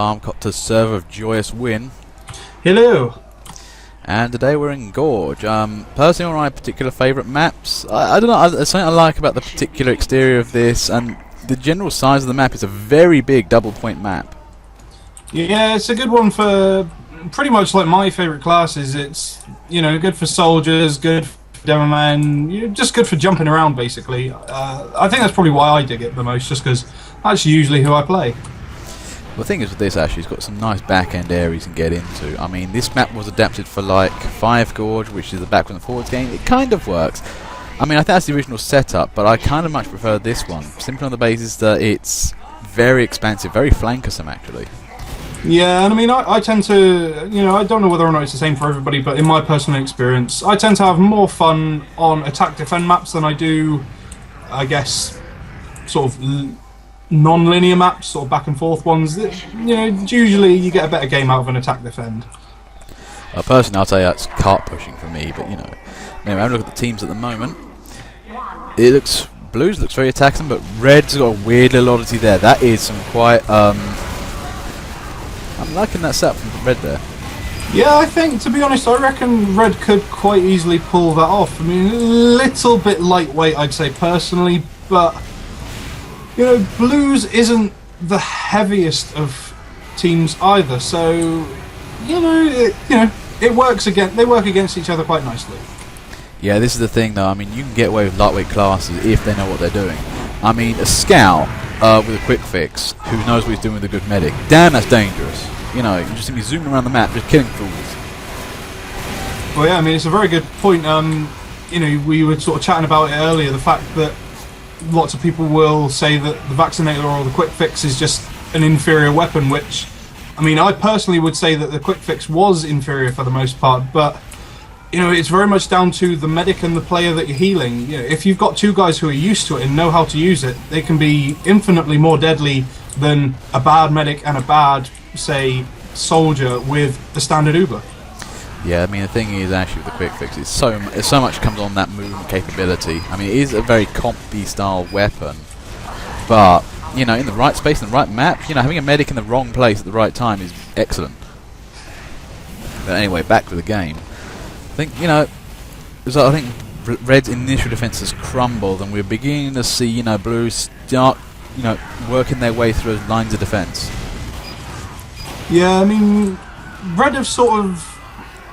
Armcopter's server of Joyous Win. Hello. And today we're in Gorge. Personally, one of my particular favourite maps. I don't know, there's something I like about the particular exterior of this, and the general size of the map is a very big double point map. Yeah, it's a good one for pretty much like my favourite classes. It's, you know, good for soldiers, good for demo men, just good for jumping around basically. I think that's probably why I dig it the most, just because that's usually who I play. The thing is with this, actually, it's got some nice back-end areas you can get into. I mean, this map was adapted for like 5 Gorge, which is the backwards and forwards game. It kind of works. I mean, I think that's the original setup, but I kind of much prefer this one, simply on the basis that it's very expansive, very flankersome actually. Yeah, and I mean, I tend to, you know, I don't know whether or not it's the same for everybody, but in my personal experience, I tend to have more fun on attack-defend maps than I do, I guess, sort of non-linear maps, sort of back-and-forth ones. You know, usually you get a better game out of an attack-defend. Personally, I'd say that's cart pushing for me, but you know. Anyway, have a look at the teams at the moment. It looks, Blues looks very attacking, but Red's got a weird little oddity there. That is some quite, I'm liking that setup from Red there. Yeah, I think, to be honest, I reckon Red could quite easily pull that off. I mean, a little bit lightweight, I'd say, personally, but, you know, Blues isn't the heaviest of teams either, so, you know, it works again. They work against each other quite nicely. Yeah, this is the thing, though. I mean, you can get away with lightweight classes if they know what they're doing. I mean, a scout with a quick fix who knows what he's doing with a good medic, damn, that's dangerous. You know, you just be zooming around the map, just killing fools. Well, yeah, I mean, it's a very good point. You know, we were sort of chatting about it earlier, the fact that lots of people will say that the Vaccinator or the quick fix is just an inferior weapon, which, I mean, I personally would say that the quick fix was inferior for the most part, but, you know, it's very much down to the medic and the player that you're healing. You know, if you've got two guys who are used to it and know how to use it, they can be infinitely more deadly than a bad medic and a bad, say, soldier with the standard Uber. Yeah, I mean, the thing is, actually, with the quick fix, it's so much comes on that movement capability. I mean, it is a very compy style weapon, but, you know, in the right space and the right map, you know, having a medic in the wrong place at the right time is excellent. But anyway, back to the game. I think, you know, I think Red's initial defense has crumbled, and we're beginning to see, you know, Blues start, you know, working their way through those lines of defense. Yeah, I mean, Red have sort of,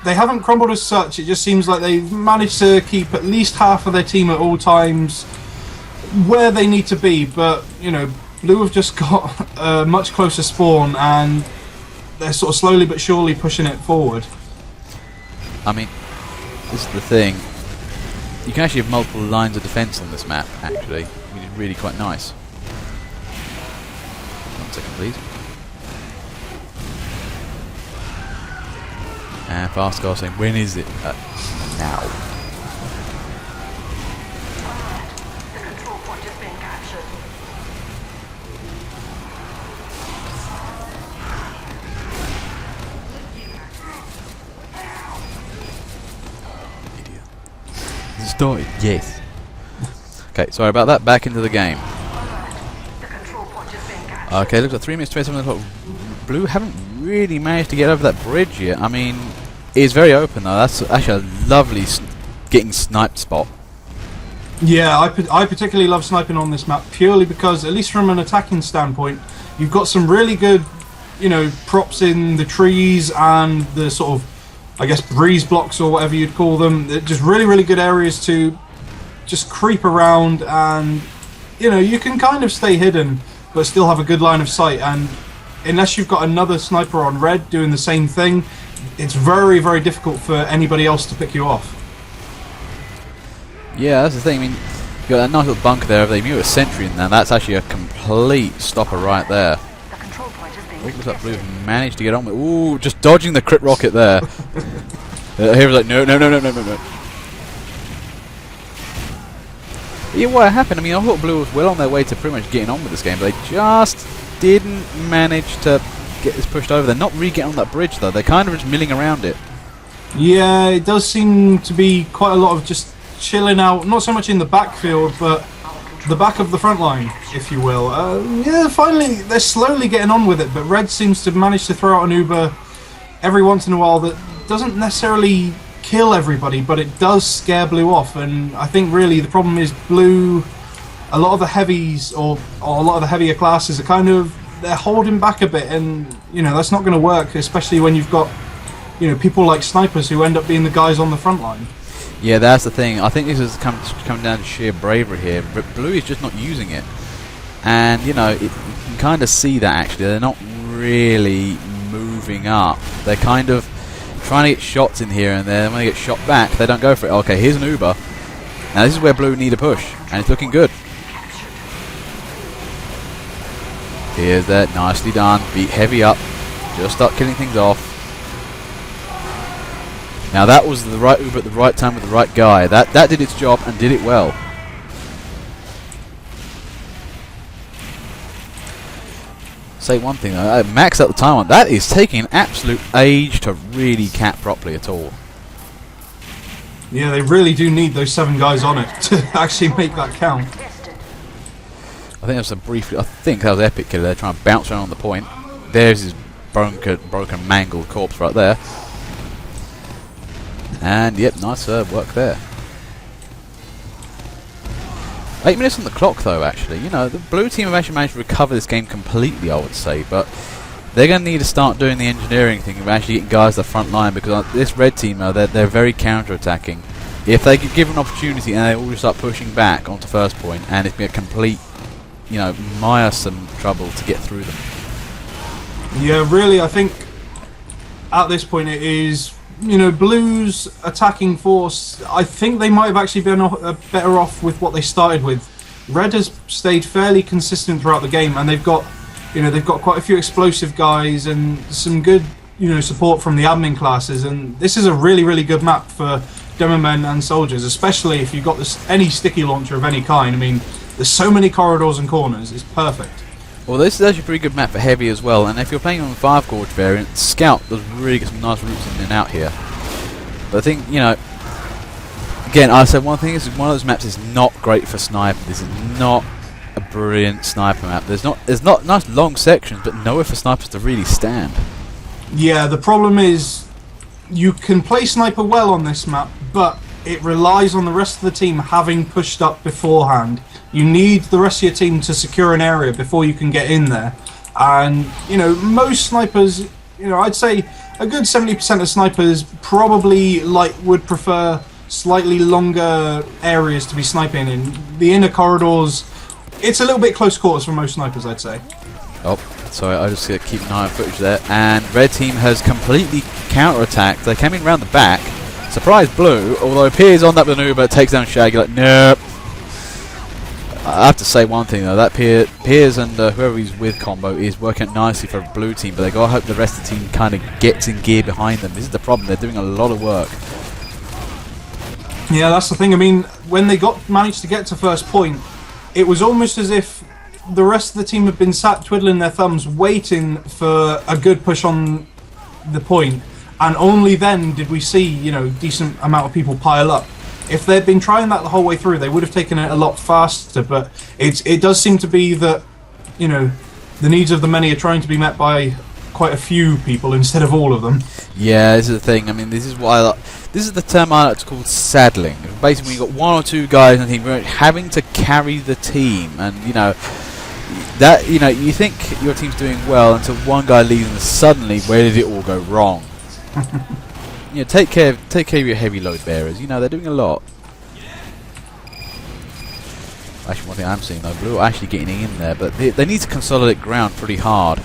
they haven't crumbled as such. It just seems like they've managed to keep at least half of their team at all times where they need to be, but, you know, Blue have just got a much closer spawn, and they're sort of slowly but surely pushing it forward. I mean, this is the thing. You can actually have multiple lines of defense on this map, actually, which is really quite nice. 1 second, please. And Fastcar saying, when is it? Now. The control point is being captured. Idiot. Is it started? Yes. Okay, sorry about that. Back into the game. The control point is being captured. Okay, looks like 3 minutes 27 o'clock. Blue haven't really managed to get over that bridge yet. I mean, it's very open though. That's actually a lovely getting sniped spot. Yeah, I particularly love sniping on this map purely because, at least from an attacking standpoint, you've got some really good, you know, props in the trees and the sort of, I guess, breeze blocks or whatever you'd call them. They're just really, really good areas to just creep around, and, you know, you can kind of stay hidden but still have a good line of sight, and unless you've got another sniper on Red doing the same thing, it's very, very difficult for anybody else to pick you off. Yeah, that's the thing. I mean, you got that nice little bunker there. If they mute a sentry in there, that's actually a complete stopper right there. The control point is being Looks like Blue have managed to get on with. Ooh, just dodging the crit rocket there. He was like, no. Yeah, what happened? I mean, I thought Blue was well on their way to pretty much getting on with this game, but they just didn't manage to get this pushed over. They're not really getting on that bridge though. They're kind of just milling around it. Yeah, it does seem to be quite a lot of just chilling out, not so much in the backfield, but the back of the front line, if you will. Yeah, finally, they're slowly getting on with it, but Red seems to manage to throw out an Uber every once in a while that doesn't necessarily kill everybody, but it does scare Blue off, and I think really the problem is Blue, a lot of the heavies, or a lot of the heavier classes are kind of, they're holding back a bit, and, you know, that's not going to work, especially when you've got, you know, people like snipers who end up being the guys on the front line. Yeah, that's the thing. I think this is coming down to sheer bravery here. But Blue is just not using it, and you know you can kind of see that actually they're not really moving up. They're kind of trying to get shots in here and there. When they get shot back, they don't go for it. Okay, here's an Uber. Now this is where Blue need a push, and it's looking good. Here's that, nicely done. Beat heavy up. Just start killing things off. Now that was the right Uber at the right time with the right guy. That did its job and did it well. Say one thing though, Max at the time on that is taking an absolute age to really cap properly at all. Yeah, they really do need those 7 guys on it to actually make that count. I think that was a brief. I think that was Epic Killer there trying to bounce around on the point. There's his broken, mangled corpse right there. And yep, nice work there. 8 minutes on the clock though, actually. You know, the Blue team have actually managed to recover this game completely, I would say, but they're going to need to start doing the engineering thing of actually getting guys to the front line, because this Red team, they're very counter-attacking. If they could give an opportunity and they all just start pushing back onto first point, and it's been a complete, you know, miresome trouble to get through them. Yeah, really, I think at this point it is, you know, Blue's attacking force, I think they might have actually been better off with what they started with. Red has stayed fairly consistent throughout the game, and they've got, you know, they've got quite a few explosive guys and some good, you know, support from the admin classes, and this is a really, really good map for demo men and soldiers, especially if you've got any sticky launcher of any kind. I mean, there's so many corridors and corners, it's perfect. Well, this is actually a pretty good map for heavy as well, and if you're playing on the 5 Gorge variant, Scout does really get some nice routes in and out here. But I think, you know, again, I said one thing is one of those maps is not great for sniping. This is not a brilliant sniper map. There's not nice long sections, but nowhere for snipers to really stand. Yeah, the problem is you can play sniper well on this map, but it relies on the rest of the team having pushed up beforehand. You need the rest of your team to secure an area before you can get in there. And, you know, most snipers, you know, I'd say a good 70% of snipers probably would prefer slightly longer areas to be sniping in. The inner corridors, it's a little bit close quarters for most snipers, I'd say. Oh, sorry, I just keep an eye on footage there. And Red team has completely counter-attacked. They came in around the back. Surprise Blue, although Piers on that maneuver, takes down Shaggy like, nope. I have to say one thing though, that Piers and whoever he's with combo is working out nicely for a Blue team, but they gotta hope the rest of the team kind of gets in gear behind them. This is the problem, they're doing a lot of work. Yeah, that's the thing. I mean, when they managed to get to first point, it was almost as if the rest of the team had been sat twiddling their thumbs waiting for a good push on the point, and only then did we see, you know, decent amount of people pile up. If they'd been trying that the whole way through, they would have taken it a lot faster, but it does seem to be that, you know, the needs of the many are trying to be met by quite a few people instead of all of them. Yeah, this is the thing. I mean, this is what this is the term I like to call saddling. Basically, when you've got 1 or 2 guys in the team having to carry the team, and, you know, that, you know, you think your team's doing well until one guy leaves and suddenly, where did it all go wrong? You know, take care of your heavy load bearers. You know, they're doing a lot. Actually, one thing I'm seeing though, Blue are actually getting in there, but they need to consolidate ground pretty hard.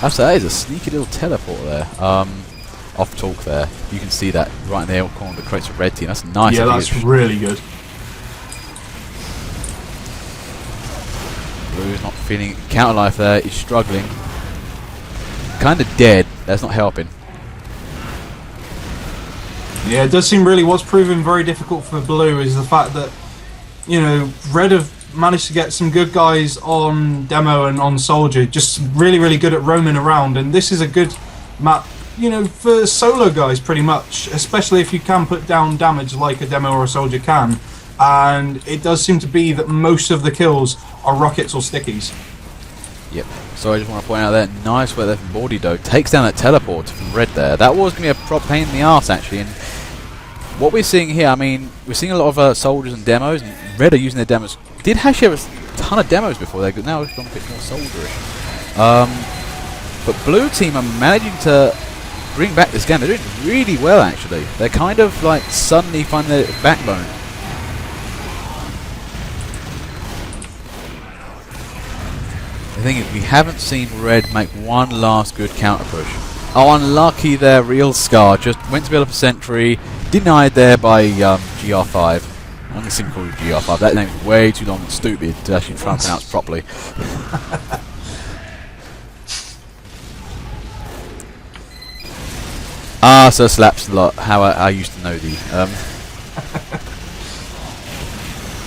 Actually, that is a sneaky little teleport there. Off talk there. You can see that right in the corner that creates a Red team. That's nice. Yeah, that's really good. Blue's not feeling counter life there. He's struggling. Kind of dead. That's not helping. Yeah, it does seem really what's proven very difficult for Blue is the fact that, you know, Red have managed to get some good guys on Demo and on Soldier, just really, really good at roaming around, and this is a good map, you know, for solo guys pretty much, especially if you can put down damage like a Demo or a Soldier can. and it does seem to be that most of the kills are rockets or stickies. Yep. So I just want to point out that nice work there from Bordido. Takes down that teleport from Red there. That was going to be a prop pain in the arse actually. And what we're seeing here, I mean, we're seeing a lot of soldiers and demos. And Red are using their demos. Did actually have a ton of demos before they now it's gone a bit more soldierish. But Blue team are managing to bring back this game. They're doing really well actually. They're kind of like suddenly finding their backbone. The thing is, we haven't seen Red make one last good counter push. Oh, unlucky there, Real Scar. Just went to build up a sentry, denied there by GR5. I'm going to simply call it GR5. That name's way too long and stupid to actually try and pronounce properly. So slaps a lot. How I used to know thee.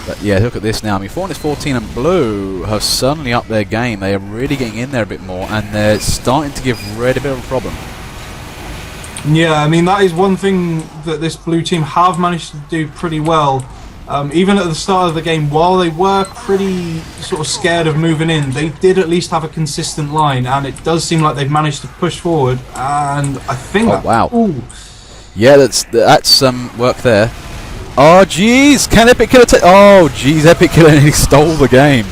But yeah, look at this now. I mean, 414 and Blue have suddenly upped their game. They are really getting in there a bit more, and they're starting to give Red a bit of a problem. Yeah, I mean, that is one thing that this Blue team have managed to do pretty well. Even at the start of the game, while they were pretty sort of scared of moving in, they did at least have a consistent line, and it does seem like they've managed to push forward. And I think, oh wow, ooh. Yeah, that's some work there. Oh jeez, can Epic Killer take? Oh jeez, Epic Killer nearly stole the game.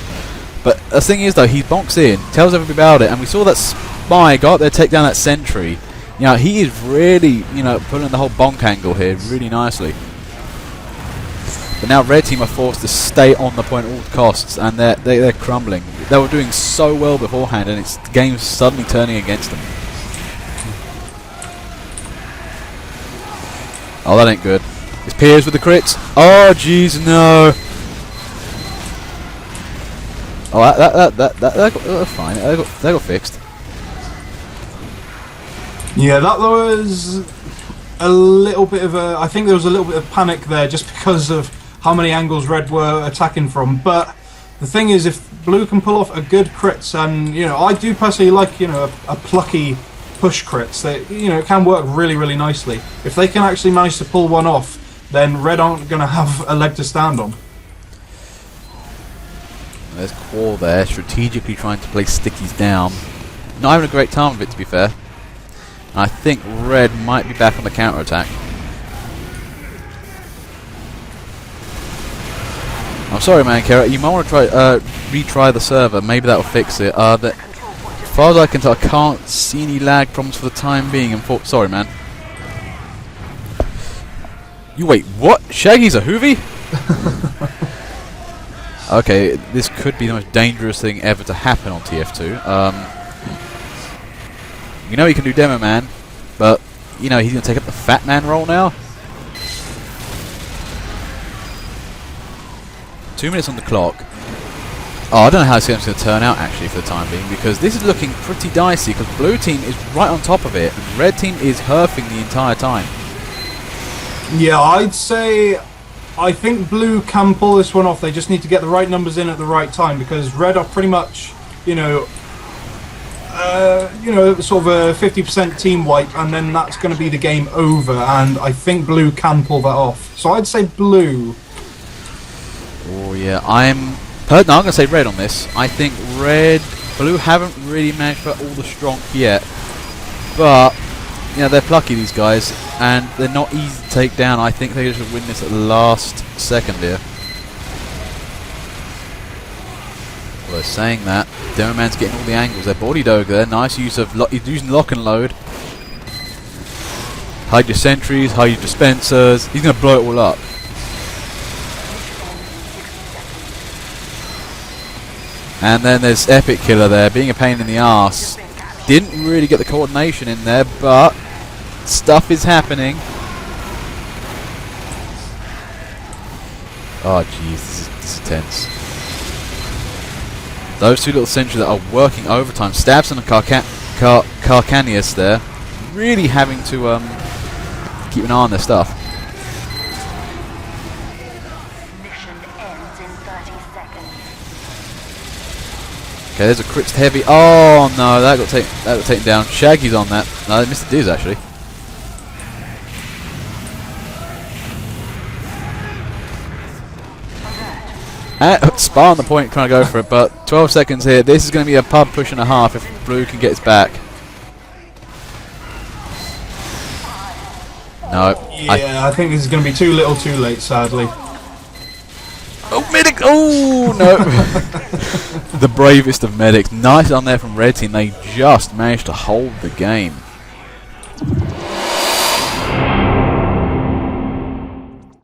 But the thing is though, he bonks in, tells everybody about it, and we saw that Spy go up there, take down that sentry. You know, he is really, you know, pulling the whole bonk angle here really nicely. But now Red team are forced to stay on the point at all costs, and they're crumbling. They were doing so well beforehand, and the game's suddenly turning against them. Oh, that ain't good. It's Piers with the crits. Oh, jeez, no. Oh, that got fine. That got fixed. Yeah, that was a little bit of a... I think there was a little bit of panic there just because of how many angles Red were attacking from. But the thing is, if Blue can pull off a good crits, and, you know, I do personally like, you know, a plucky push crits. They, you know, it can work really, really nicely. If they can actually manage to pull one off, then Red aren't going to have a leg to stand on. There's Quall there, strategically trying to place stickies down. Not having a great time of it, to be fair. I think Red might be back on the counter-attack. I'm sorry, man, Kara. You might want to try retry the server. Maybe that'll fix it. As far as I can tell, I can't see any lag problems for the time being. Sorry, man. You wait, what? Shaggy's a Hoovy? Okay, this could be the most dangerous thing ever to happen on TF2. You know he can do Demo Man, but, you know, he's going to take up the Fat Man role now. 2 minutes on the clock. Oh, I don't know how this game's going to turn out, actually, for the time being, because this is looking pretty dicey, because Blue Team is right on top of it, and Red Team is herfing the entire time. Yeah, I'd say... I think Blue can pull this one off. They just need to get the right numbers in at the right time, because Red are pretty much, you know, sort of a 50% team wipe, and then that's going to be the game over. And I think Blue can pull that off. So I'd say Blue. Oh yeah, I'm going to say Red on this. I think Blue haven't really managed to put all the strong yet, but you know, they're plucky, these guys, and they're not easy to take down. I think they should win this at the last second here. Although saying that, Demo Man's getting all the angles. Their body dog there, nice use of he's using lock and load. Hide your sentries, hide your dispensers. He's going to blow it all up. And then there's Epic Killer there, being a pain in the arse. Didn't really get the coordination in there, but stuff is happening. Oh jeez, this is tense. Those two little sentries that are working overtime. Stabson and Carcanius there, really having to keep an eye on their stuff. Mission ends in 30 seconds. Okay, there's a crits heavy. Oh no, that got taken down. Shaggy's on that. No, Mr. Diz actually. Spa on the point trying to go for it, but 12 seconds here. This is going to be a pub push and a half if Blue can get his back. No. Yeah, I think this is going to be too little too late, sadly. Oh, medic! Oh, no. The bravest of medics. Nice on there from Red Team. They just managed to hold the game.